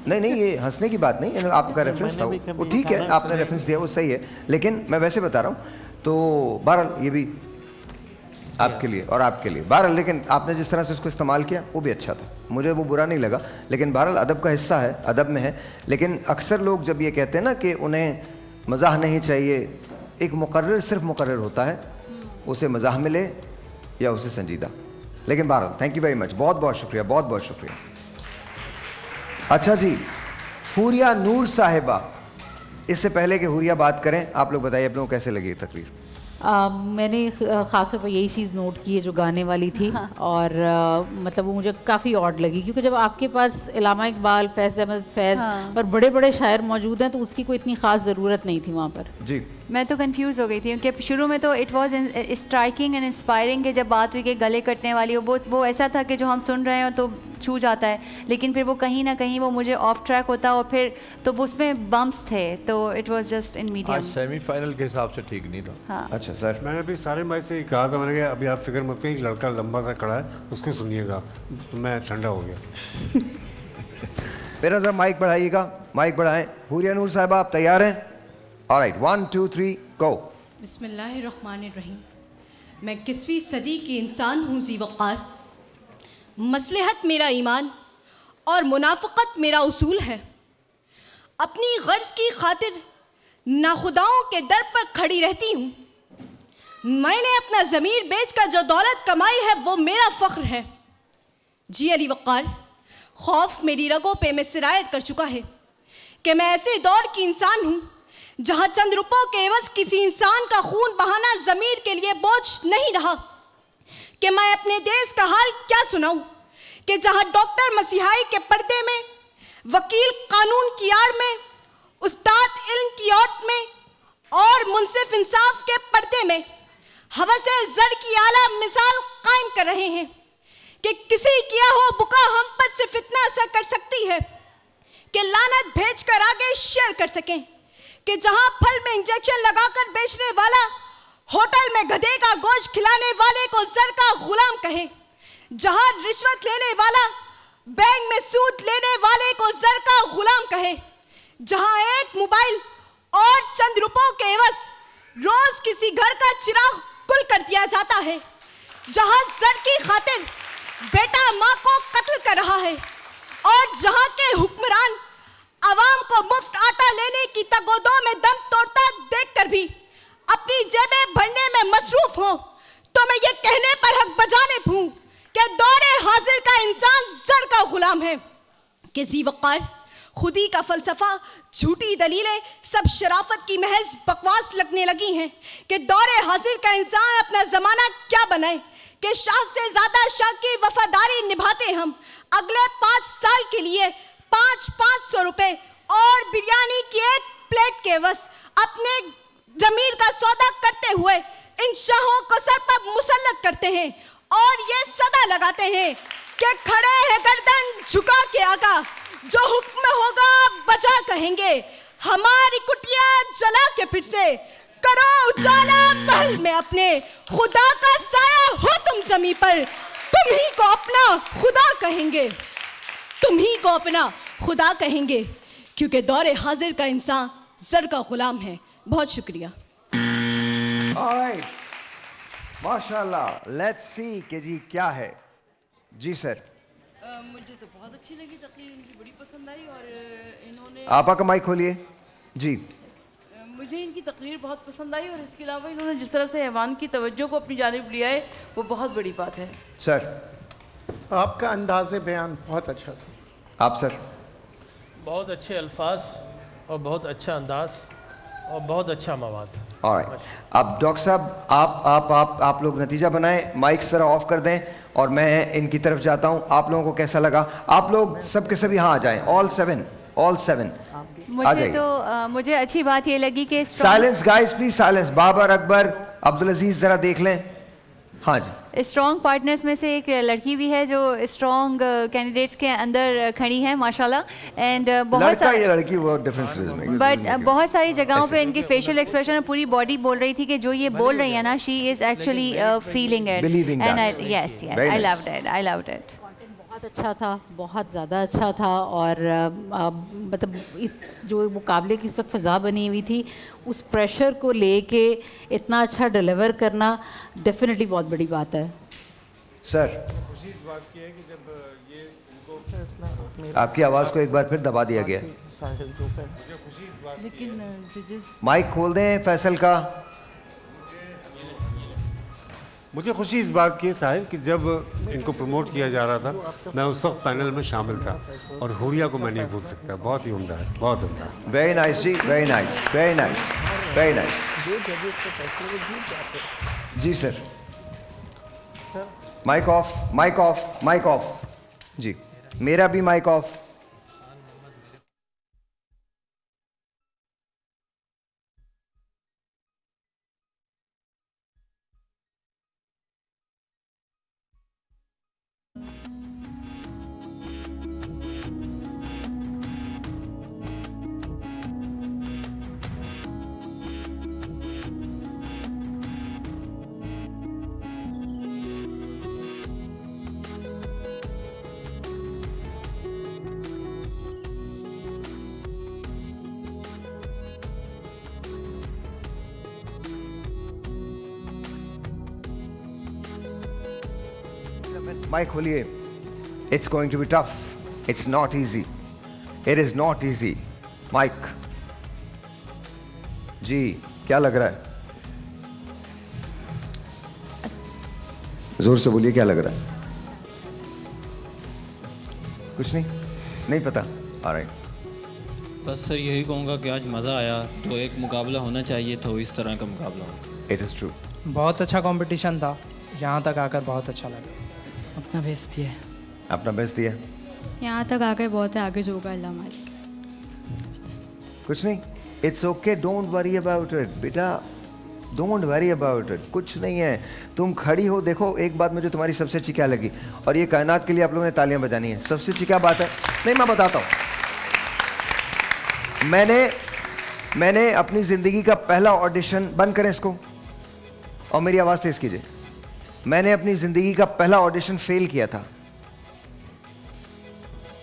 नहीं नहीं, ये हंसने की बात नहीं, आपका रेफरेंस था वो ठीक है, आपने रेफरेंस दिया वो सही है, लेकिन मैं वैसे बता रहा हूँ। तो बहरहाल ये भी आपके लिए और आपके लिए बहरहाल, लेकिन आपने जिस तरह से उसको इस्तेमाल किया वो भी अच्छा था, मुझे वो बुरा नहीं लगा। लेकिन बहरहाल अदब का हिस्सा है, अदब में है। लेकिन अक्सर लोग जब ये कहते हैं ना कि उन्हें मज़ाह नहीं चाहिए, एक मुकर्रर सिर्फ मुकर्रर होता है, उसे मज़ाह मिले या उसे संजीदा। लेकिन बहरहाल थैंक यू वेरी मच, बहुत बहुत शुक्रिया, बहुत बहुत शुक्रिया। अच्छा जी, हुरिया नूर साहिबा, इससे पहले कि हुरिया बात करें, आप लोग बताइए अपने को कैसे लगी तकरीर? मैंने ख़ास तौर पर यही चीज़ नोट की है जो गाने वाली थी। हाँ। और मतलब वो मुझे काफ़ी ऑड लगी, क्योंकि जब आपके पास इलामा इकबाल, फैज़ अहमद फैज़, हाँ, और बड़े बड़े शायर मौजूद हैं, तो उसकी कोई इतनी ख़ास ज़रूरत नहीं थी वहाँ पर। जी मैं तो कंफ्यूज हो गई थी क्योंकि शुरू में तो it was striking and inspiring कि जब बात हुई कि गले कटने वाली हो, वो ऐसा था कि जो हम सुन रहे हो तो छू जाता है, लेकिन फिर वो कहीं ना कहीं वो मुझे ऑफ ट्रैक होता और फिर तो वो उसमें बम्प्स थे, तो इट वाज जस्ट इन आज मीडियम। सेमीफाइनल के हिसाब से ठीक नहीं था। हाँ अच्छा सर, मैंने अभी सारे भाई से कहा था, मैंने कहा अभी आप फिक्र मत करिए, एक लड़का लंबा सा खड़ा है उसको सुनिएगा, तो मैं ठंडा हो गया। मेरा जरा माइक बढ़ाइएगा, माइक बढ़ाएं। हुरिया नूर साहब आप तैयार हैं? ऑलराइट, 1 2 3 गो। बिस्मिल्लाहिर्रहमानिर्रहीम। मैं 21वीं सदी की इंसान हूँ ज़ी वक़ार। मसलहत मेरा ईमान और मुनाफ़क़त मेरा उसूल है। अपनी गर्ज की खातिर नाखुदाओं के दर पर खड़ी रहती हूँ। मैंने अपना ज़मीर बेचकर जो दौलत कमाई है वो मेरा फ़ख्र है। जी अली वक़ार, खौफ मेरी रगों पे में सिरायत कर चुका है कि मैं ऐसे दौर की इंसान हूँ जहाँ चंद रुपयों के एवज किसी इंसान का खून बहाना ज़मीर के लिए बोझ नहीं रहा। कि मैं अपने देश का हाल क्या सुनाऊं कि जहाँ डॉक्टर मसीहाई के पर्दे में, वकील कानून की आड़ में, उस्ताद इल्म की औट में और मुंसिफ इंसाफ के पर्दे में हवसे ज़र की आला मिसाल कायम कर रहे हैं कि किसी किया हो बुका हम पर सिर्फ इतना असर कर सकती है कि लानत भेज कर आगे शेयर कर सकें। कि जहां फल में इंजेक्शन लगाकर बेचने वाला होटल में गधे का गोश्त खिलाने वाले को जर का गुलाम कहे, जहां रिश्वत लेने वाला बैंक में सूद लेने वाले को जर का गुलाम कहे, जहां एक मोबाइल और चंद रुपयों के एवज रोज किसी घर का चिराग कुल कर दिया जाता है, जहां जर की खातिर बेटा माँ को कत्ल कर रहा है और जहां के हुक्मरान आवाम को मुफ्त आटा लेने की तगोदों में दम तोड़ता देखकर भी अपनी जेबें भरने में मसरूफ हो, तो मैं ये कहने पर हक बजाने हूं कि दौरे हाजिर का इंसान जर का गुलाम है। कि ज़ी वक़ार, खुदी का फलसफा, झूठी दलीलें सब शराफत की महज बकवास लगने लगी हैं। कि दौरे हाजिर का इंसान अपना ज़माना क्या बनाए कि शाह से ज़्यादा शाह की वफादारी निभाते हम अगले 5 साल के लिए 500 रुपए और बिरयानी की एक प्लेट के बस अपने जमीर का सौदा करते हुए इन शाहों को सर पर मुसल्लत करते हैं और ये सदा लगाते हैं कि खड़े हैं गर्दन झुका के आका, जो हुक्म होगा बचा कहेंगे, हमारी कुटिया जला के फिर से करो उजाला महल में अपने, खुदा का साया हो तुम जमीन पर, तुम ही को अपना खुदा कहेंगे, तुम ही को अपना खुदा कहेंगे, क्योंकि दौरे हाजिर का इंसान जर का गुलाम है। बहुत शुक्रिया। ऑलराइट, माशाल्लाह, लेट्स सी कि जी क्या है। जी सर। मुझे तो बहुत अच्छी लगी तकरीर, इनकी बड़ी पसंद आई और इन्होंने आपा का माइक खोलिए जी। मुझे इनकी तकरीर बहुत पसंद आई और इसके अलावा इन्होंने जिस तरह से ऐवान की तवज्जो को अपनी जानिब लिया है वो बहुत बड़ी बात है। सर, आपका अंदाज़े बयान बहुत अच्छा था। आप सर? बहुत अच्छे अल्फाज और बहुत अच्छा अंदाज और बहुत अच्छा मवाद। ऑलराइट, अब डॉक्टर साहब आप लोग नतीजा बनाएं, माइक जरा ऑफ कर दें और मैं इनकी तरफ जाता हूं। आप लोगों को कैसा लगा? आप लोग सब के सभी हाँ आ जाएं, ऑल सेवन मुझे अच्छी बात ये लगी कि silence guys, please silence. Babar, Akbar, Abdul Aziz जरा देख लें। हाँ जी। स्ट्रॉन्ग पार्टनर्स में से एक लड़की भी है जो स्ट्रॉन्ग कैंडिडेट्स के अंदर खड़ी है माशाल्लाह। एंड बहुत सारी लड़की वो डिफरेंस में, बट बहुत सारी जगहों पे इनकी फेशियल एक्सप्रेशन और पूरी बॉडी बोल रही थी कि जो ये बोल रही है ना, she is actually feeling it and yes I loved it. बहुत अच्छा था, बहुत ज़्यादा अच्छा था और मतलब जो मुकाबले की सब फ़ज़ा बनी हुई थी उस प्रेशर को लेके इतना अच्छा डिलीवर करना डेफिनेटली बहुत बड़ी बात है। सर, खुशी इस बात की है कि जब ये इनको आपकी आवाज़ को एक बार फिर दबा दिया गया। लेकिन माइक खोल दें फैसल का। मुझे खुशी इस बात की है साहिब कि जब इनको प्रमोट किया जा रहा था मैं उस वक्त पैनल में शामिल था और हुरिया को मैं नहीं भूल सकता। बहुत ही उम्दा है, बहुत उम्दा। वेरी नाइस जी, very nice, very nice, very nice. जी sir. Mic off, mic off, mic off जी। मेरा भी माइक ऑफ। माइक खोलिए. It's going to be tough. It's not easy. It is not easy. Mic. जी क्या लग रहा है? जोर से बोलिए, क्या लग रहा है? कुछ नहीं पता. ऑलराइट. बस सर यही कहूँगा कि आज मज़ा आया. जो एक मुकाबला होना चाहिए था वो इस तरह का मुकाबला हो. It is true. बहुत अच्छा कंपटीशन था. यहाँ तक आकर बहुत अच्छा लगा. अपना बेस्ट दिया. अपना बेस्ट दिया. यहाँ तक आकर बहुत है, आगे जो होगा अल्लाह मालिक. कुछ नहीं. It's okay, don't worry about it बेटा, डोंट वरी अबाउट इट. कुछ नहीं है. तुम खड़ी हो. देखो एक बात मुझे तुम्हारी सबसे अच्छी क्या लगी, और ये कायनात के लिए आप लोगों ने तालियां बजानी है. सबसे अच्छी क्या बात है? नहीं, मैं बताता हूँ. मैंने अपनी ज़िंदगी का पहला ऑडिशन, बंद करें इसको और मेरी आवाज़ तेज़ कीजिए. मैंने अपनी ज़िंदगी का पहला ऑडिशन फेल किया था.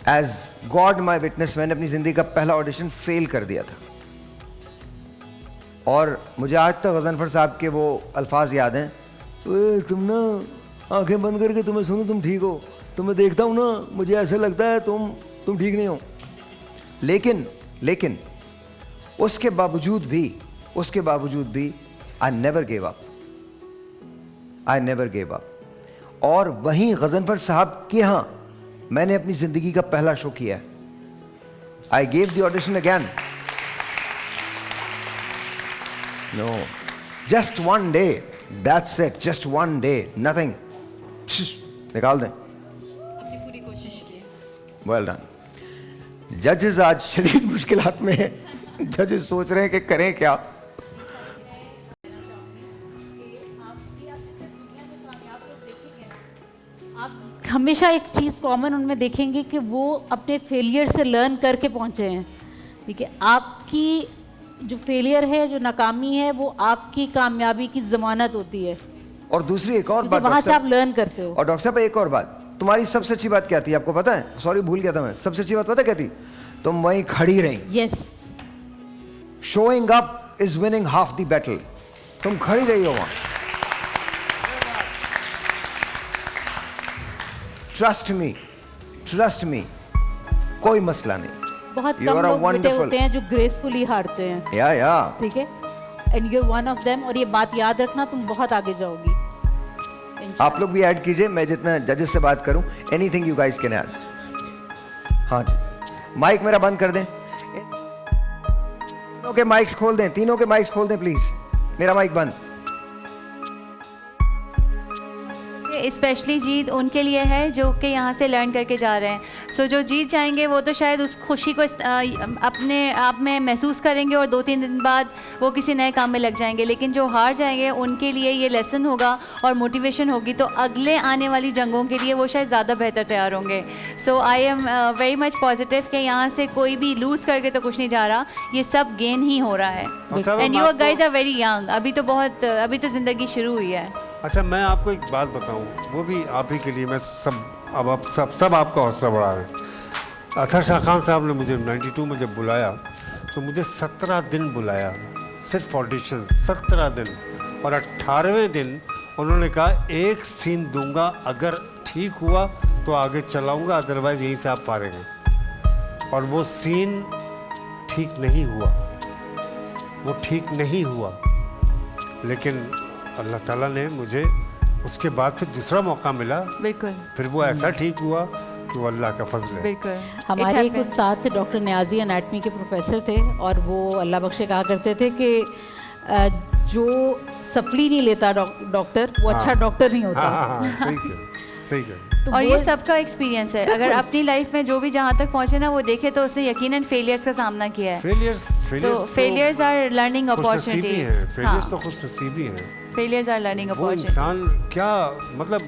एज गॉड माई विटनेस, मैंने अपनी ज़िंदगी का पहला ऑडिशन फेल कर दिया था. और मुझे आज तक गज़नफ़र साहब के वो अल्फाज याद हैं, तुम ना आंखें बंद करके तुम्हें सुनो, तुम ठीक हो. तुम्हें देखता हूँ ना, मुझे ऐसा लगता है तुम ठीक नहीं हो. लेकिन उसके बावजूद भी आई नेवर गिव अप. और वहीं गज़नफ़र साहब के यहाँ मैंने अपनी ज़िंदगी का पहला शो किया. I gave the audition again. No, just one day, that's it. Just one day, nothing. निकाल दें. अपनी पूरी कोशिश की. Well done. जजेस आज शदीद मुश्किलात में हैं. जजेस सोच रहे हैं कि करें क्या. आप हमेशा एक चीज़ कॉमन उनमें देखेंगे कि वो अपने फेलियर से लर्न करके पहुंचे हैं. ठीक है, आपकी जो फेलियर है, जो नाकामी है, वो आपकी कामयाबी की ज़मानत होती है. और दूसरी एक और बात, वहाँ से आप लर्न करते हो. और डॉक्टर साहब एक और बात, तुम्हारी सबसे अच्छी बात क्या थी आपको पता है? सॉरी भूल गया था मैं. सबसे अच्छी बात पता क्या थी? तुम वहीं खड़ी रही. Yes. Showing up is winning half the battle. तुम खड़ी रही हो वहां. ट्रस्ट मी, कोई मसला नहीं. बहुत You कम are a लोग बेटे wonderful- होते हैं जो ग्रेसफुली हारते हैं. या ठीक है, and you are one of them. और ये बात याद रखना, तुम बहुत आगे जाओगी. आप लोग भी ऐड कीजिए, मैं जितना जजेस से बात करूं. Anything you guys can add. हाँ जी, माइक मेरा बंद कर दें. तीनों के माइक्स खोल दें. तीनों के माइक्स खोल दें प्लीज. मेरा माइक बंद. स्पेशली जीत उनके लिए है जो कि यहाँ से लर्न करके जा रहे हैं. सो जो जीत जाएंगे वो तो शायद उस खुशी को अपने आप में महसूस करेंगे और 2-3 दिन बाद वो किसी नए काम में लग जाएंगे. लेकिन जो हार जाएंगे उनके लिए ये लेसन होगा और मोटिवेशन होगी, तो अगले आने वाली जंगों के लिए वो शायद ज़्यादा बेहतर तैयार होंगे. So I am very much positive कि यहाँ से कोई भी लूज़ करके तो कुछ नहीं जा रहा, ये सब गेन ही हो रहा है. And you guys are very young. अभी तो ज़िंदगी शुरू हुई है. अच्छा, मैं आपको एक बात बताऊं, वो भी आप ही के लिए. मैं सब आपका हौसला बढ़ा रहे हैं. अतर शाह खान साहब ने मुझे 92 में जब बुलाया तो मुझे 17 दिन बुलाया, सिर्फ ऑडिशन 17 दिन. और 18वें दिन उन्होंने कहा एक सीन दूंगा, अगर ठीक हुआ तो आगे चलाऊंगा, अदरवाइज यहीं से आप फारिग हैं. और वो सीन ठीक नहीं हुआ. लेकिन अल्लाह ताला ने मुझे उसके बाद फिर दूसरा मौका मिला. बिल्कुल. फिर वो ऐसा ठीक हुआ कि वो अल्लाह का फजल है. बिल्कुल. हमारे एक साथ डॉक्टर न्याजी एनाटमी के प्रोफेसर थे, और वो अल्लाह बख्शे कहा करते थे कि जो सप्ली नहीं लेता डॉक्टर, वो अच्छा डॉक्टर नहीं होता. हाँ, सही कह. और ये सबका एक्सपीरियंस है. अगर अपनी लाइफ में जो भी जहाँ तक पहुँचे ना, वो देखे तो उसने यकीनन फेलियर्स का सामना किया है. Failures are learning opportunities. Failures तो खुशनसीबी हैं. फेलियर्स आर लर्निंग वो अपॉर्चुनिटीज. इंसान क्या, मतलब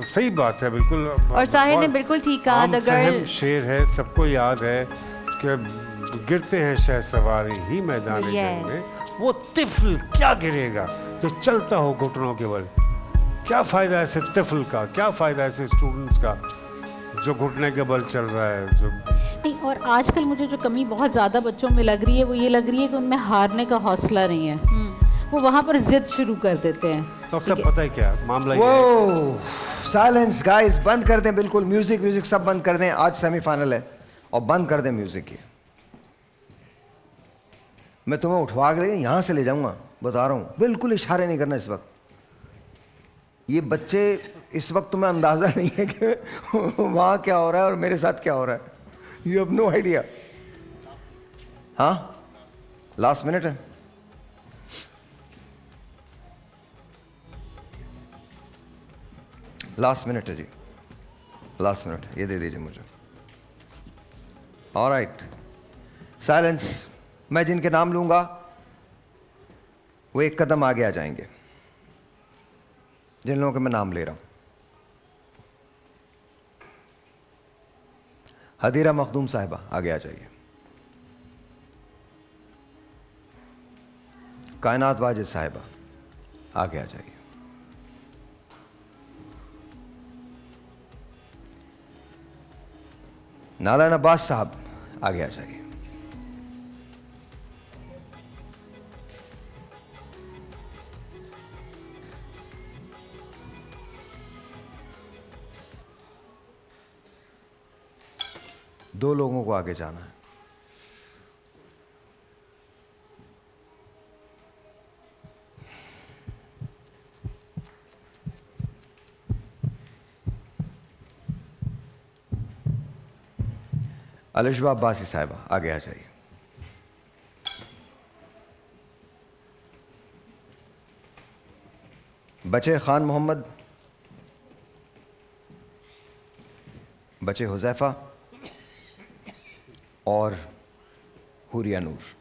सही बात है बिल्कुल. और साहिर ने बिल्कुल ठीक कहा. द गर्ल शेर है, सबको याद है कि गिरते हैं शहसवारी ही मैदान जंग में, वो तिफल क्या गिरेगा जो चलता हो घुटनों के बल. क्या फ़ायदा ऐसे तिफल का, क्या फ़ायदा ऐसे स्टूडेंट्स का जो घुटने के बल चल रहा है. जो नहीं, और आजकल मुझे जो कमी बहुत ज़्यादा बच्चों में लग रही है, वो ये लग रही है कि उनमें हारने का हौसला नहीं है. वो वहाँ पर जिद शुरू कर देते हैं. तो सब पता है क्या मामला ये है. साइलेंस गाइस, बंद कर दें बिल्कुल, म्यूजिक सब बंद कर दें। आज सेमीफाइनल है और बंद कर दें म्यूजिक ये। मैं तुम्हें उठवा के यहां से ले जाऊंगा, बता रहा हूं। बिल्कुल इशारे नहीं करना इस वक्त। ये बच्चे इस वक्त तुम्हें अंदाजा नहीं है कि वहां क्या हो रहा है और मेरे साथ क्या हो रहा है। You have no idea. हाँ, लास्ट मिनट है। लास्ट मिनट है जी, लास्ट मिनट, ये दे दीजिए मुझे। Alright, silence. मैं जिनके नाम लूंगा वो एक कदम आगे आ जाएंगे, जिन लोगों के मैं नाम ले रहा हूं। हदीरा मखदूम साहिबा आगे आ जाइए। कायनात वाजिद साहिबा आगे आ जाइए। नालान अब्बास साहब आगे आ जाइए। दो लोगों को आगे जाना है। अलिशबा अब्बासी साहिबा आगे आ जाइए। बचे खान मोहम्मद, बचे हुजैफा और हुरिया नूर।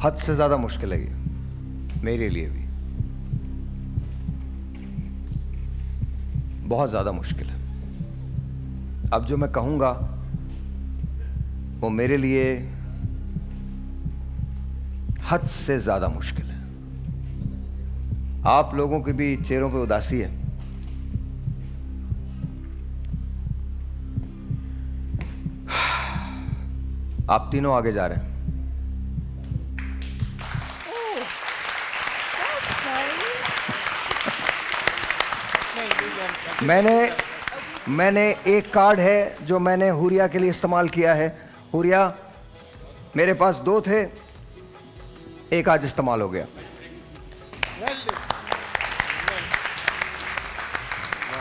हद से ज़्यादा मुश्किल है ये मेरे लिए भी, बहुत ज़्यादा मुश्किल है। अब जो मैं कहूँगा वो मेरे लिए हद से ज़्यादा मुश्किल है। आप लोगों के भी चेहरों पे उदासी है। आप तीनों आगे जा रहे हैं। मैंने एक कार्ड है जो मैंने हुरिया के लिए इस्तेमाल किया है। हुरिया, मेरे पास दो थे, एक आज इस्तेमाल हो गया।